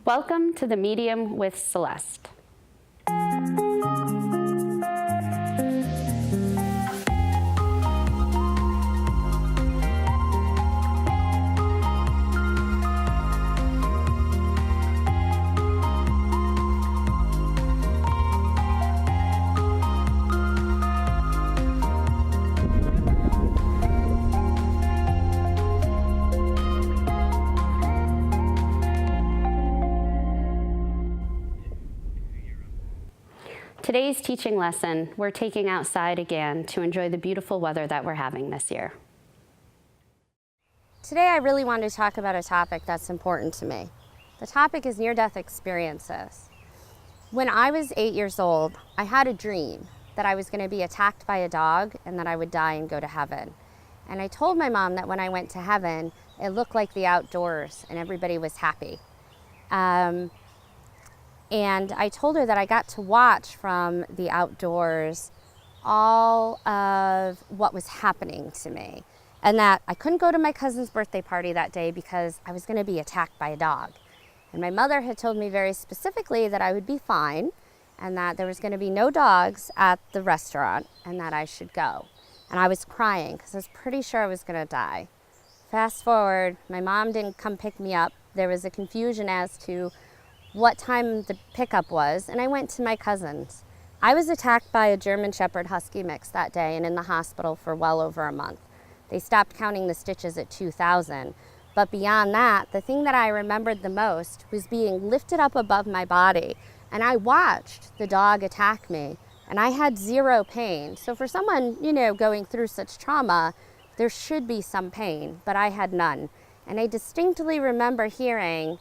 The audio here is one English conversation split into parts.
Welcome to The Medium with Celeste. Today's teaching lesson, we're taking outside again to enjoy the beautiful weather that we're having this year. Today I really wanted to talk about a topic that's important to me. The topic is near-death experiences. When I was 8 years old, I had a dream that I was going to be attacked by a dog and that I would die and go to heaven. And I told my mom that when I went to heaven, it looked like the outdoors and everybody was happy. And I told her that I got to watch from the outdoors all of what was happening to me, and that I couldn't go to my cousin's birthday party that day because I was going to be attacked by a dog. And my mother had told me very specifically that I would be fine and that there was going to be no dogs at the restaurant and that I should go. And I was crying because I was pretty sure I was going to die. Fast forward, my mom didn't come pick me up. There was a confusion as to what time the pickup was, and I went to my cousin's. I was attacked by a German Shepherd Husky mix that day and in the hospital for well over a month. They stopped counting the stitches at 2,000. But beyond that, the thing that I remembered the most was being lifted up above my body, and I watched the dog attack me, and I had zero pain. So for someone, going through such trauma, there should be some pain, but I had none. And I distinctly remember hearing,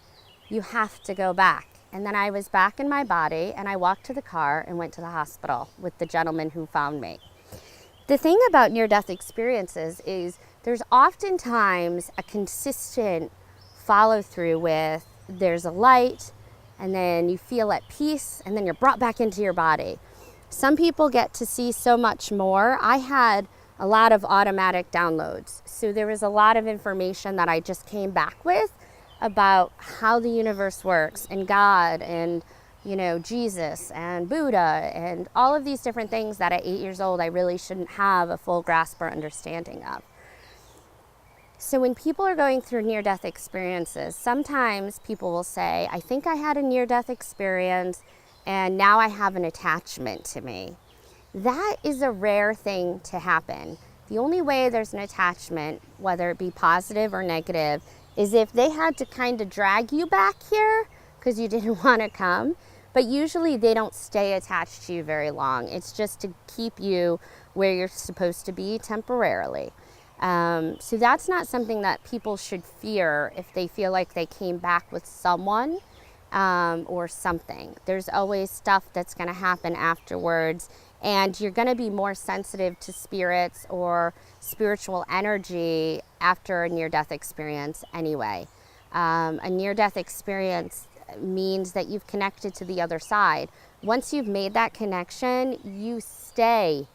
"You have to go back." And then I was back in my body and I walked to the car and went to the hospital with the gentleman who found me. The thing about near-death experiences is there's oftentimes a consistent follow-through with there's a light and then you feel at peace and then you're brought back into your body. Some people get to see so much more. I had a lot of automatic downloads. So there was a lot of information that I just came back with about how the universe works and God and Jesus and Buddha and all of these different things that at 8 years old I really shouldn't have a full grasp or understanding of. So when people are going through near-death experiences, sometimes people will say, I think I had a near-death experience and now I have an attachment to me. That is a rare thing to happen. The only way there's an attachment, whether it be positive or negative, is if they had to kind of drag you back here because you didn't want to come. But usually they don't stay attached to you very long. It's just to keep you where you're supposed to be temporarily. So that's not something that people should fear if they feel like they came back with someone or something. There's always stuff that's going to happen afterwards, and you're going to be more sensitive to spirits or spiritual energy after a near-death experience anyway. A near-death experience means that you've connected to the other side. Once you've made that connection, you stay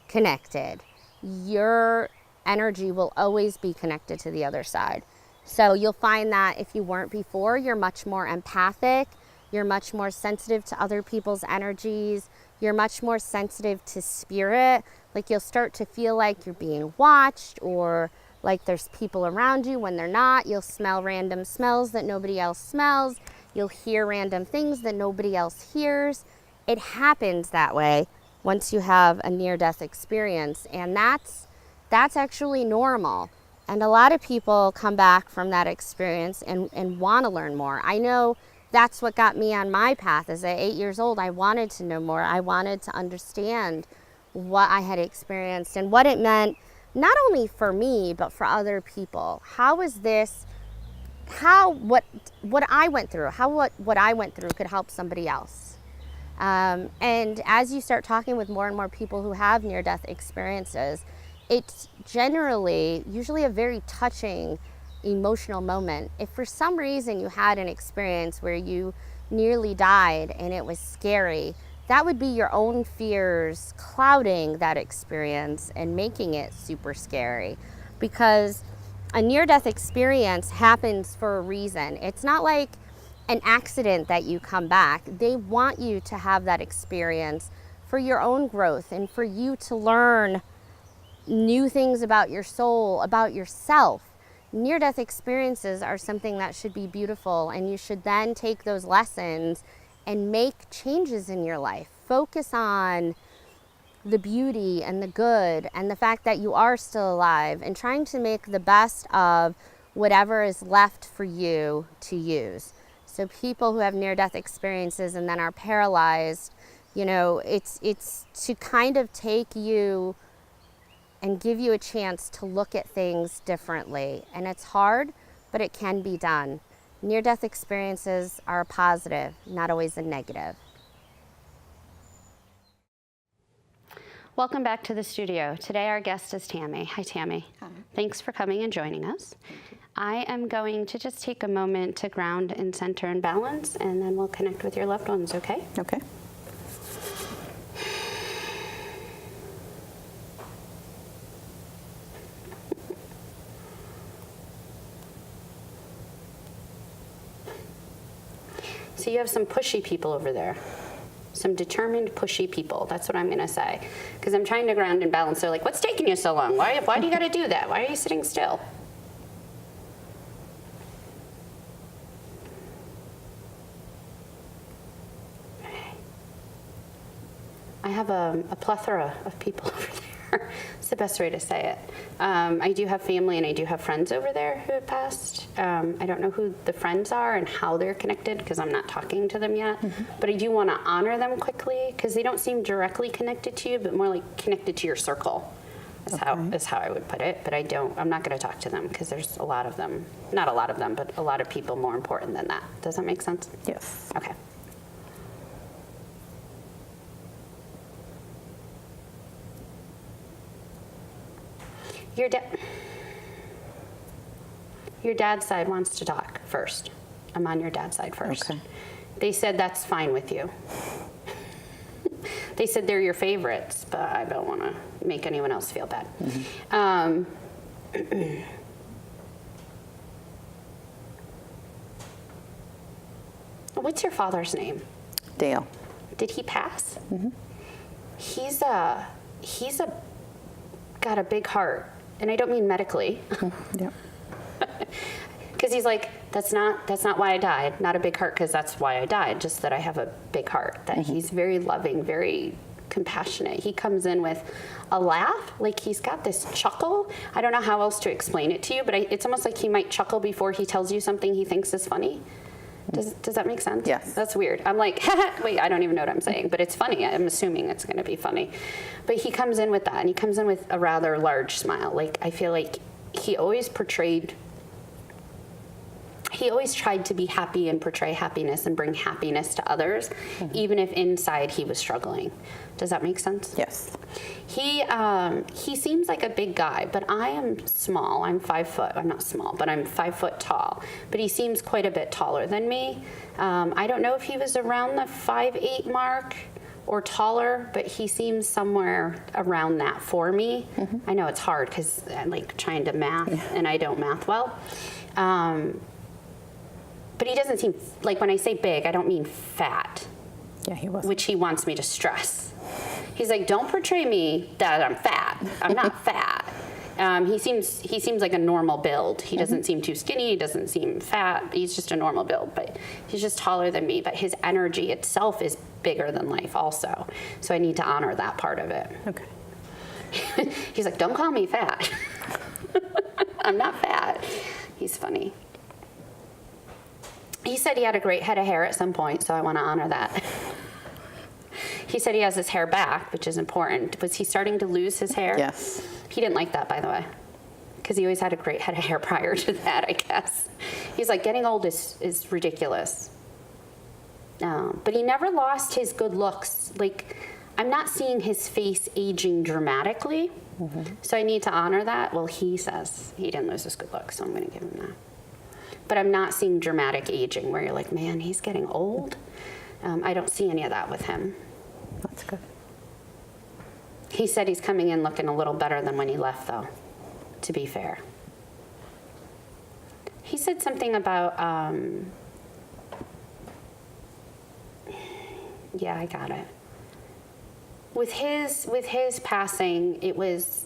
connected. Your energy will always be connected to the other side. So you'll find that if you weren't before, you're much more empathic, you're much more sensitive to other people's energies, you're much more sensitive to spirit. Like you'll start to feel like you're being watched or like there's people around you when they're not. You'll smell random smells that nobody else smells. You'll hear random things that nobody else hears. It happens that way once you have a near-death experience, and that's actually normal. And a lot of people come back from that experience and want to learn more. I know that's what got me on my path. As at 8 years old, I wanted to know more. I wanted to understand what I had experienced and what it meant, not only for me, but for other people. What I went through could help somebody else. And as you start talking with more and more people who have near-death experiences, it's usually a very touching, emotional moment. If for some reason you had an experience where you nearly died and it was scary, that would be your own fears clouding that experience and making it super scary, because a near-death experience happens for a reason. It's not like an accident that you come back. They want you to have that experience for your own growth and for you to learn new things about your soul, about yourself. Near-death experiences are something that should be beautiful, and you should then take those lessons and make changes in your life. Focus on the beauty and the good and the fact that you are still alive, and trying to make the best of whatever is left for you to use. So people who have near-death experiences and then are paralyzed, you know, it's to kind of take you and give you a chance to look at things differently. And it's hard, but it can be done. Near-death experiences are a positive, not always a negative. Welcome back to the studio. Today our guest is Tammy. Hi, Tammy. Hi. Thanks for coming and joining us. I am going to just take a moment to ground and center and balance, and then we'll connect with your loved ones, okay? Okay. So you have some pushy people over there. Some determined, pushy people. That's what I'm going to say. Because I'm trying to ground and balance. They're like, what's taking you so long? Why do you got to do that? Why are you sitting still? I have a plethora of people over there. It's the best way to say it. I do have family and I do have friends over there who have passed. I don't know who the friends are and how they're connected because I'm not talking to them yet. But I do want to honor them quickly because they don't seem directly connected to you, but more like connected to your circle is how I would put it. But I'm not going to talk to them because there's a lot of them. Not a lot of them, but a lot of people more important than that. Does that make sense? Yes. Okay. Your dad's side wants to talk first. I'm on your dad's side first. Okay. They said that's fine with you. They said they're your favorites, but I don't want to make anyone else feel bad. What's your father's name? Dale. Did he pass? He's got a big heart. And I don't mean medically. Yep. Because he's like, that's not why I died. Not a big heart because that's why I died. Just that I have a big heart. That he's very loving, very compassionate. He comes in with a laugh, like he's got this chuckle. I don't know how else to explain it to you, but it's almost like he might chuckle before he tells you something he thinks is funny. Does that make sense? Yes. That's weird. I'm like, wait, I don't even know what I'm saying, but it's funny. I'm assuming it's going to be funny. But he comes in with that, and he comes in with a rather large smile. Like, I feel like he always tried to be happy and portray happiness and bring happiness to others, even if inside he was struggling. Does that make sense? Yes. He seems like a big guy, but I am small. I'm 5 foot. I'm not small, but I'm 5 foot tall. But he seems quite a bit taller than me. I don't know if he was around the 5'8" mark or taller, but he seems somewhere around that for me. I know it's hard because I'm like trying to math, and I don't math well. But he doesn't seem, like when I say big, I don't mean fat. Yeah, he was. Which he wants me to stress. He's like, don't portray me that I'm fat. I'm not fat. He seems like a normal build. He doesn't seem too skinny. He doesn't seem fat. He's just a normal build, but he's just taller than me. But his energy itself is bigger than life also. So I need to honor that part of it. Okay. He's like, don't call me fat. I'm not fat. He's funny. He said he had a great head of hair at some point, so I want to honor that. He said he has his hair back, which is important. Was he starting to lose his hair? Yes. He didn't like that, by the way, because he always had a great head of hair prior to that, I guess. He's like, getting old is ridiculous. But he never lost his good looks. Like, I'm not seeing his face aging dramatically, so I need to honor that. Well, he says he didn't lose his good looks, so I'm going to give him that. But I'm not seeing dramatic aging where you're like, man, he's getting old. I don't see any of that with him. That's good. He said he's coming in looking a little better than when he left, though, to be fair. He said something about Yeah, I got it. With his passing, it was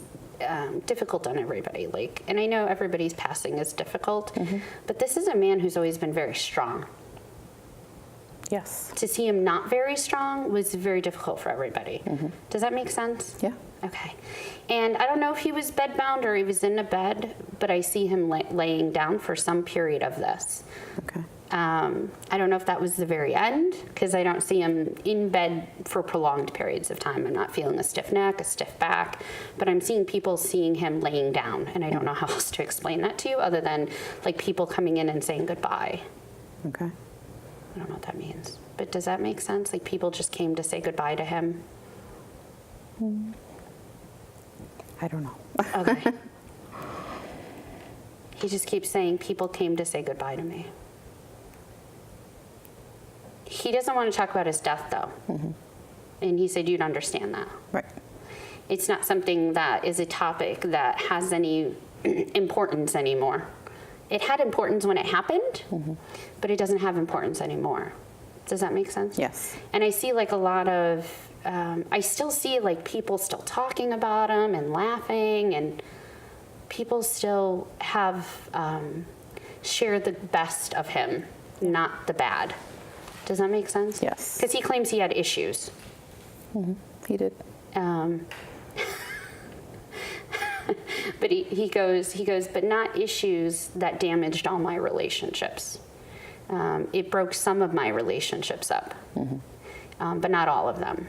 difficult on everybody. Like, and I know everybody's passing is difficult, but this is a man who's always been very strong. Yes. To see him not very strong was very difficult for everybody. Does that make sense? Yeah. Okay. And I don't know if he was bedbound or he was in a bed, but I see him laying down for some period of this. Okay. I don't know if that was the very end, because I don't see him in bed for prolonged periods of time. I'm not feeling a stiff neck, a stiff back, but I'm seeing people seeing him laying down, and I don't know how else to explain that to you other than like people coming in and saying goodbye. Okay. I don't know what that means, but does that make sense? Like people just came to say goodbye to him? I don't know. Okay. He just keeps saying people came to say goodbye to me. He doesn't want to talk about his death, though. And he said you'd understand that. Right. It's not something that is a topic that has any importance anymore. It had importance when it happened, but it doesn't have importance anymore. Does that make sense? Yes. And I see like a lot of, I still see like people still talking about him and laughing, and people still have shared the best of him, not the bad. Does that make sense? Yes. Because he claims he had issues. He did. But he goes, but not issues that damaged all my relationships. It broke some of my relationships up, but not all of them.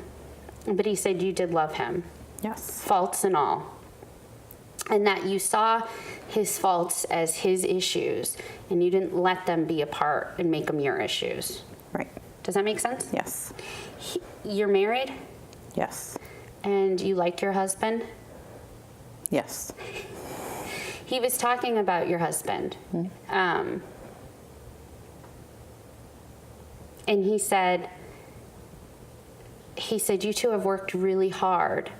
But he said you did love him, Yes. faults and all, and that you saw his faults as his issues, and you didn't let them be a part and make them your issues. Right. Does that make sense? Yes. You're married, Yes. and you like your husband. Yes. He was talking about your husband. And he said, you two have worked really hard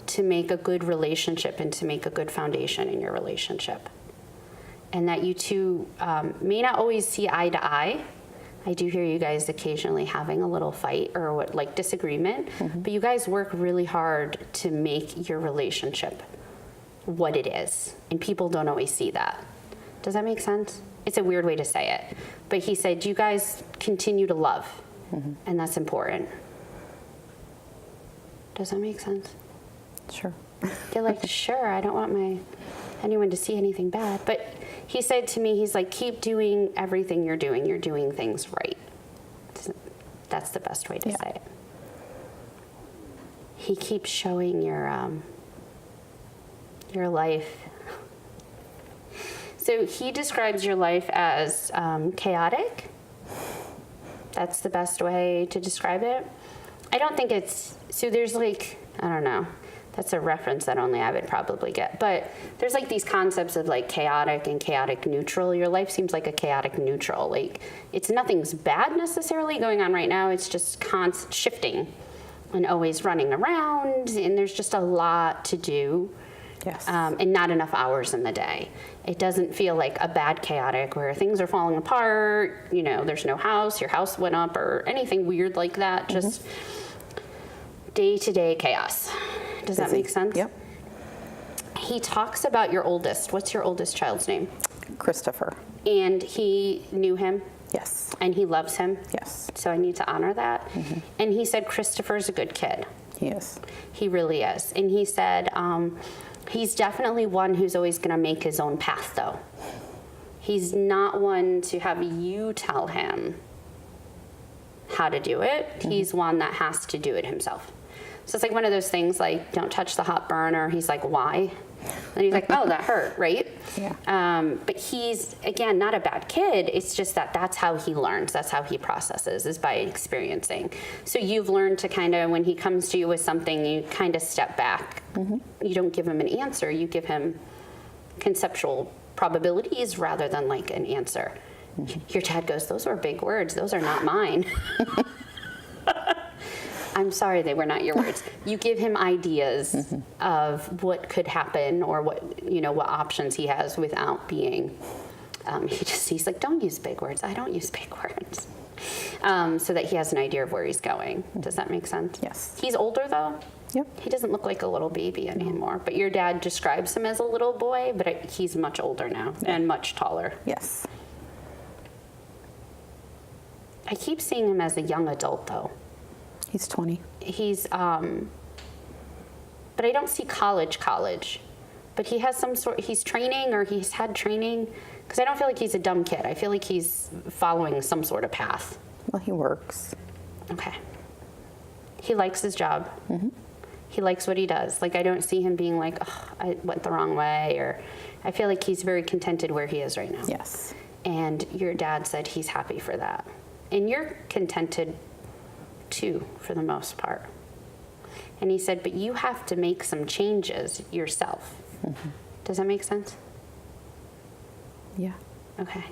to make a good relationship and to make a good foundation in your relationship. And that you two may not always see eye to eye. I do hear you guys occasionally having a little fight or like disagreement, but you guys work really hard to make your relationship what it is, and people don't always see that. Does that make sense? It's a weird way to say it, but he said you guys continue to love, and that's important. Does that make sense? Sure. You're like, sure, I don't want anyone to see anything bad, but he said to me, he's like, keep doing everything you're doing things right. That's the best way to say it. He keeps showing your life. So he describes your life as chaotic. That's the best way to describe it. I don't think so there's like, I don't know, that's a reference that only I would probably get. But there's like these concepts of like chaotic and chaotic neutral. Your life seems like a chaotic neutral. Like nothing's bad necessarily going on right now. It's just constant shifting and always running around. And there's just a lot to do. Yes. And not enough hours in the day. It doesn't feel like a bad chaotic where things are falling apart, there's no house, your house went up or anything weird like that. Just day-to-day chaos. Does that make sense? Yep. He talks about your oldest. What's your oldest child's name? Christopher. And he knew him? Yes. And he loves him? Yes. So I need to honor that. And he said Christopher's a good kid. He is. He really is. And he said he's definitely one who's always going to make his own path, though. He's not one to have you tell him how to do it. He's one that has to do it himself. So it's like one of those things like, don't touch the hot burner. He's like, why? And he's like, oh, that hurt, right? Yeah. But he's, again, not a bad kid. It's just that's how he learns. That's how he processes, is by experiencing. So you've learned to kind of, when he comes to you with something, you kind of step back. You don't give him an answer. You give him conceptual probabilities rather than like an answer. Your dad goes, those were big words. Those are not mine. I'm sorry, they were not your words. You give him ideas of what could happen or what options he has without being, he's like, don't use big words. I don't use big words. so that he has an idea of where he's going. Does that make sense? Yes. He's older though. Yep. He doesn't look like a little baby anymore. But your dad describes him as a little boy, but he's much older now and much taller. Yes. I keep seeing him as a young adult though. He's 20. He's, but I don't see college. But he has he's training or he's had training. Because I don't feel like he's a dumb kid. I feel like he's following some sort of path. Well, he works. Okay. He likes his job. He likes what he does. Like, I don't see him being like, oh, I went the wrong way, or I feel like he's very contented where he is right now. Yes. And your dad said he's happy for that. And you're contented too, for the most part. And he said, but you have to make some changes yourself. Does that make sense? Yeah. Okay.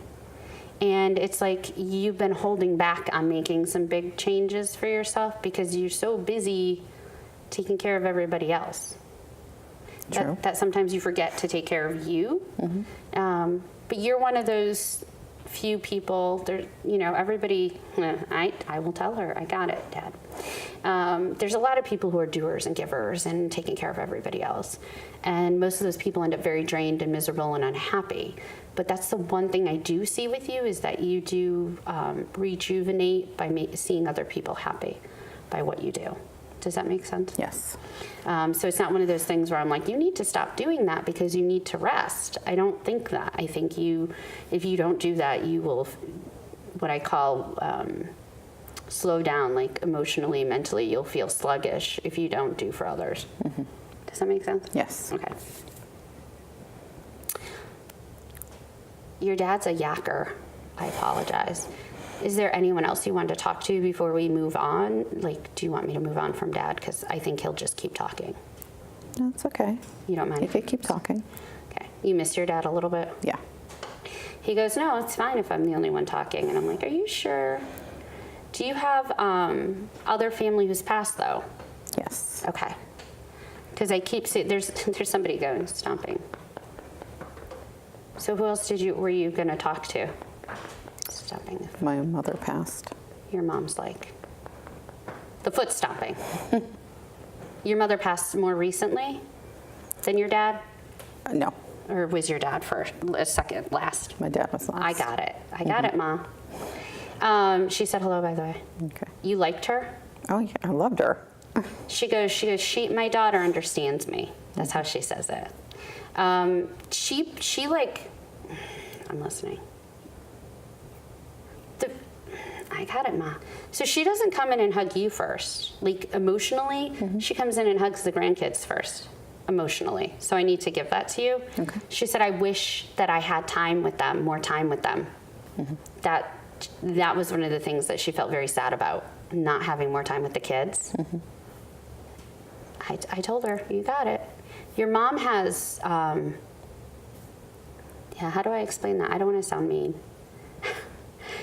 And it's like you've been holding back on making some big changes for yourself because you're so busy taking care of everybody else. True. That sometimes you forget to take care of you. But you're one of those few people, there, you know, everybody, I will tell her, I got it, Dad. There's a lot of people who are doers and givers and taking care of everybody else. And most of those people end up very drained and miserable and unhappy. But that's the one thing I do see with you is that you do rejuvenate by seeing other people happy by what you do. Does that make sense? Yes. So it's not one of those things where I'm like, you need to stop doing that because you need to rest. I don't think that. I think if you don't do that, you will, what I call slow down, like emotionally, mentally, you'll feel sluggish if you don't do for others. Does that make sense? Yes. Okay. Your dad's a yakker. I apologize. Is there anyone else you wanted to talk to before we move on? Like, do you want me to move on from Dad? Because I think he'll just keep talking. No, it's okay. You don't mind? You could keep talking. Okay. You miss your dad a little bit? Yeah. He goes, no, it's fine if I'm the only one talking. And I'm like, are you sure? Do you have other family who's passed, though? Yes. Okay. Because I keep seeing, there's somebody going, stomping. So who else were you going to talk to? Stomping. My mother passed. Your mom's like, the foot stomping. Your mother passed more recently than your dad? No. Or was your dad first, second, last? My dad was last. I got it. I got it, Mom. She said hello, by the way. Okay. You liked her? Oh, yeah. I loved her. She goes, my daughter understands me. That's how she says it. She like, I'm listening. I got it, Ma. So she doesn't come in and hug you first. Like emotionally, she comes in and hugs the grandkids first, emotionally. So I need to give that to you. Okay. She said, I wish that I had time with them, more time with them. That was one of the things that she felt very sad about, not having more time with the kids. I told her, you got it. Your mom has, how do I explain that? I don't want to sound mean.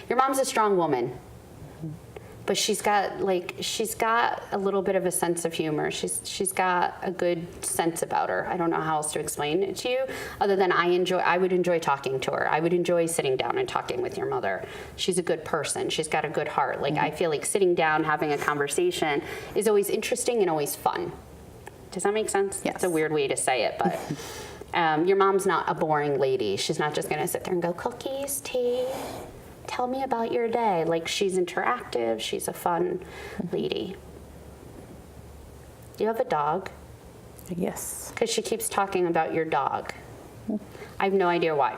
Your mom's a strong woman, but she's got a little bit of a sense of humor. She's got a good sense about her. I don't know how else to explain it to you, other than I would enjoy talking to her. I would enjoy sitting down and talking with your mother. She's a good person. She's got a good heart. Like I feel like sitting down, having a conversation is always interesting and always fun. Does that make sense? Yes. It's a weird way to say it, but your mom's not a boring lady. She's not just gonna sit there and go, cookies, tea. Tell me about your day. Like she's interactive. She's a fun lady. Do you have a dog? Yes. Because she keeps talking about your dog. I have no idea why.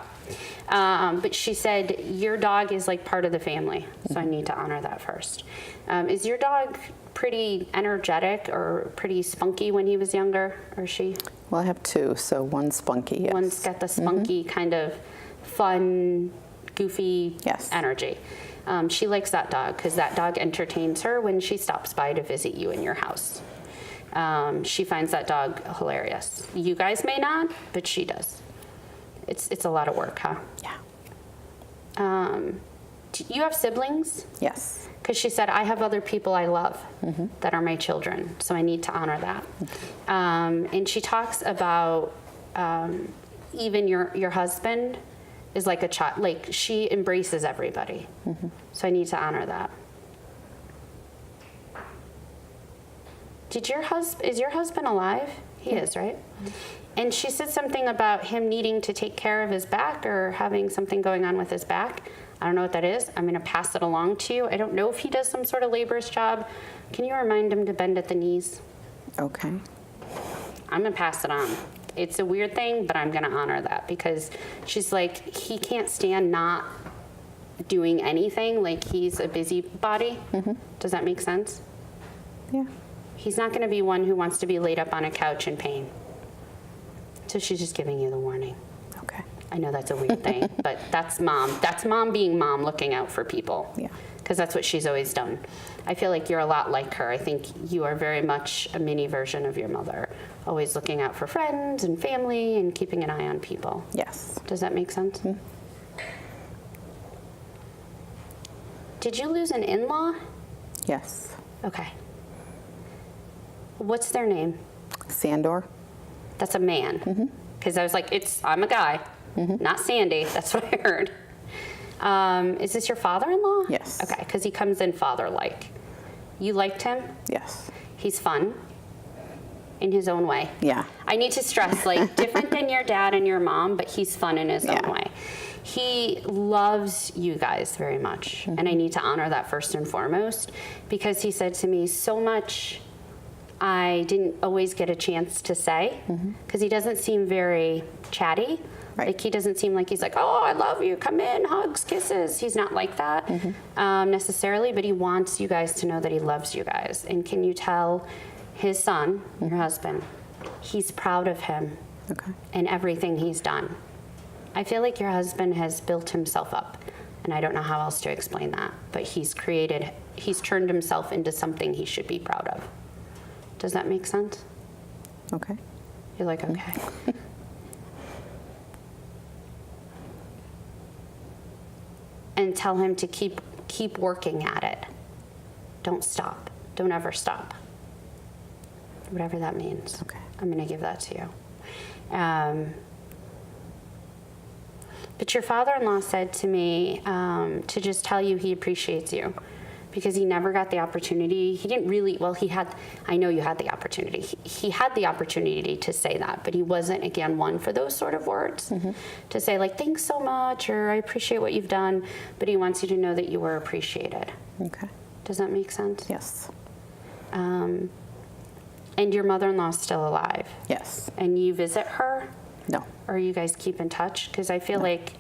But she said your dog is like part of the family, so I need to honor that first. Is your dog pretty energetic or pretty spunky when he was younger, or she? Well, I have two, so one's spunky, yes. One's got the spunky kind of fun, goofy energy. She likes that dog because that dog entertains her when she stops by to visit you in your house. She finds that dog hilarious. You guys may not, but she does. It's a lot of work, huh? Yeah. Do you have siblings? Yes. Because she said, I have other people I love that are my children, so I need to honor that. And she talks about even your husband is like a child. Like, she embraces everybody. So I need to honor that. Is your husband alive? He is, right? And she said something about him needing to take care of his back or having something going on with his back. I don't know what that is. I'm going to pass it along to you. I don't know if he does some sort of laborious job. Can you remind him to bend at the knees? Okay. I'm going to pass it on. It's a weird thing, but I'm going to honor that because she's like, he can't stand not doing anything. Like, he's a busybody. Does that make sense? Yeah. He's not going to be one who wants to be laid up on a couch in pain. So she's just giving you the warning. Okay. I know that's a weird thing, but that's mom. That's mom being mom, looking out for people. Yeah. Because that's what she's always done. I feel like you're a lot like her. I think you are very much a mini version of your mother, always looking out for friends and family and keeping an eye on people. Yes. Does that make sense? Did you lose an in-law? Yes. Okay. What's their name? Sandor? That's a man. Because I was like, I'm a guy, not Sandy. That's what I heard. Is this your father-in-law? Yes. Okay, because he comes in father-like. You liked him? Yes. He's fun in his own way. Yeah. I need to stress, like, different than your dad and your mom, but he's fun in his own way. He loves you guys very much, and I need to honor that first and foremost, because he said to me so much I didn't always get a chance to say, because he doesn't seem very chatty. Right. Like, he doesn't seem like he's like, oh, I love you, come in, hugs, kisses. He's not like that necessarily, but he wants you guys to know that he loves you guys. And can you tell his son, your husband, he's proud of him and everything he's done. I feel like your husband has built himself up, and I don't know how else to explain that, but he's turned himself into something he should be proud of. Does that make sense? Okay. You're like, okay. And tell him to keep working at it. Don't stop. Don't ever stop. Whatever that means. Okay. I'm going to give that to you. But your father-in-law said to me to just tell you he appreciates you, because he never got the opportunity. He didn't really, well, I know you had the opportunity. He had the opportunity to say that, but he wasn't, again, one for those sort of words. To say, like, thanks so much, or I appreciate what you've done, but he wants you to know that you were appreciated. Okay. Does that make sense? Yes. And your mother-in-law's still alive? Yes. And you visit her? No. Or you guys keep in touch? Because I feel like,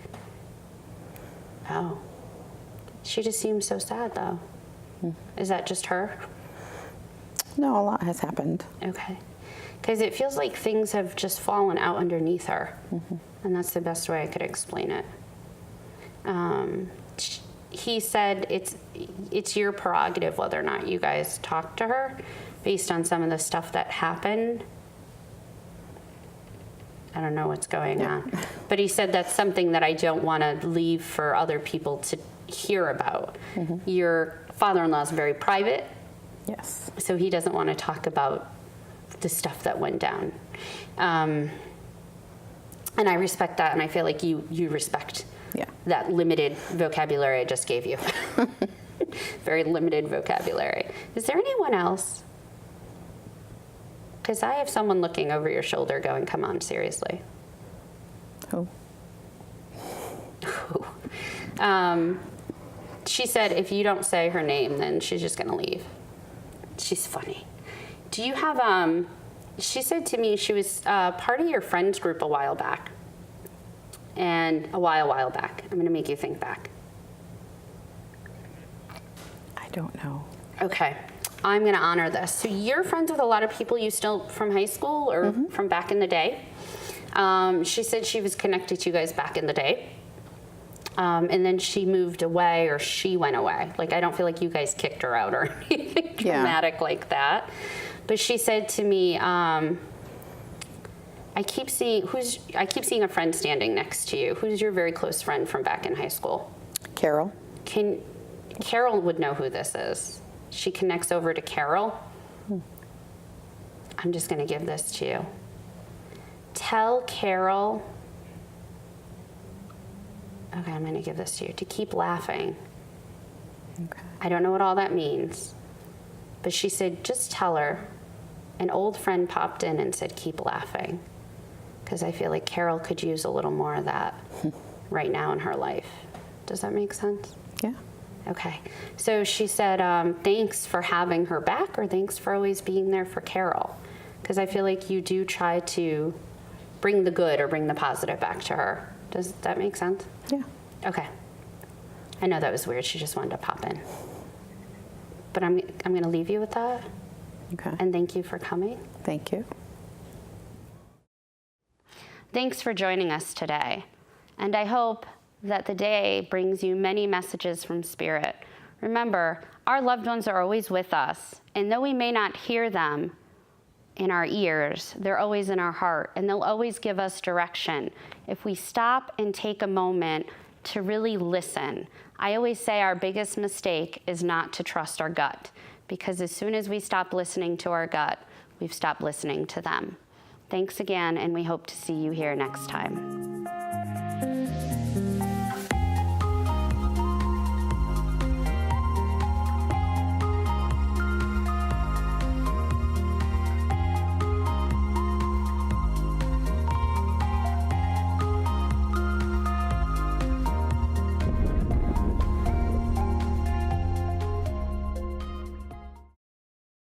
she just seems so sad, though. Is that just her? No, a lot has happened. Okay. Because it feels like things have just fallen out underneath her. And that's the best way I could explain it. He said it's your prerogative whether or not you guys talk to her based on some of the stuff that happened. I don't know what's going on. But he said that's something that I don't want to leave for other people to hear about. Your father-in-law is very private. Yes. So he doesn't want to talk about the stuff that went down. And I respect that, and I feel like you respect that limited vocabulary I just gave you. Very limited vocabulary. Is there anyone else? Because I have someone looking over your shoulder going, come on, seriously. Who? She said if you don't say her name, then she's just going to leave. She's funny. Do you have, she said to me she was part of your friends group a while back. And a while back. I'm going to make you think back. I don't know. Okay. I'm going to honor this. So you're friends with a lot of people you still from high school or from back in the day. She said she was connected to you guys back in the day. And then she moved away, or she went away. Like, I don't feel like you guys kicked her out or anything dramatic like that. But she said to me, I keep seeing a friend standing next to you. Who's your very close friend from back in high school? Carol. Carol would know who this is. She connects over to Carol. I'm just going to give this to you. Tell Carol Okay, I'm going to give this to you. To keep laughing. Okay. I don't know what all that means. But she said, just tell her. An old friend popped in and said, keep laughing. Because I feel like Carol could use a little more of that right now in her life. Does that make sense? Yeah. Okay. So she said, thanks for having her back, or thanks for always being there for Carol. Because I feel like you do try to bring the good or bring the positive back to her. Does that make sense? Yeah. Okay. I know that was weird. She just wanted to pop in. But I'm going to leave you with that. Okay. And thank you for coming. Thank you. Thanks for joining us today. And I hope that the day brings you many messages from Spirit. Remember, our loved ones are always with us. And though we may not hear them in our ears, they're always in our heart. And they'll always give us direction if we stop and take a moment to really listen. I always say our biggest mistake is not to trust our gut, because as soon as we stop listening to our gut, we've stopped listening to them. Thanks again, and we hope to see you here next time.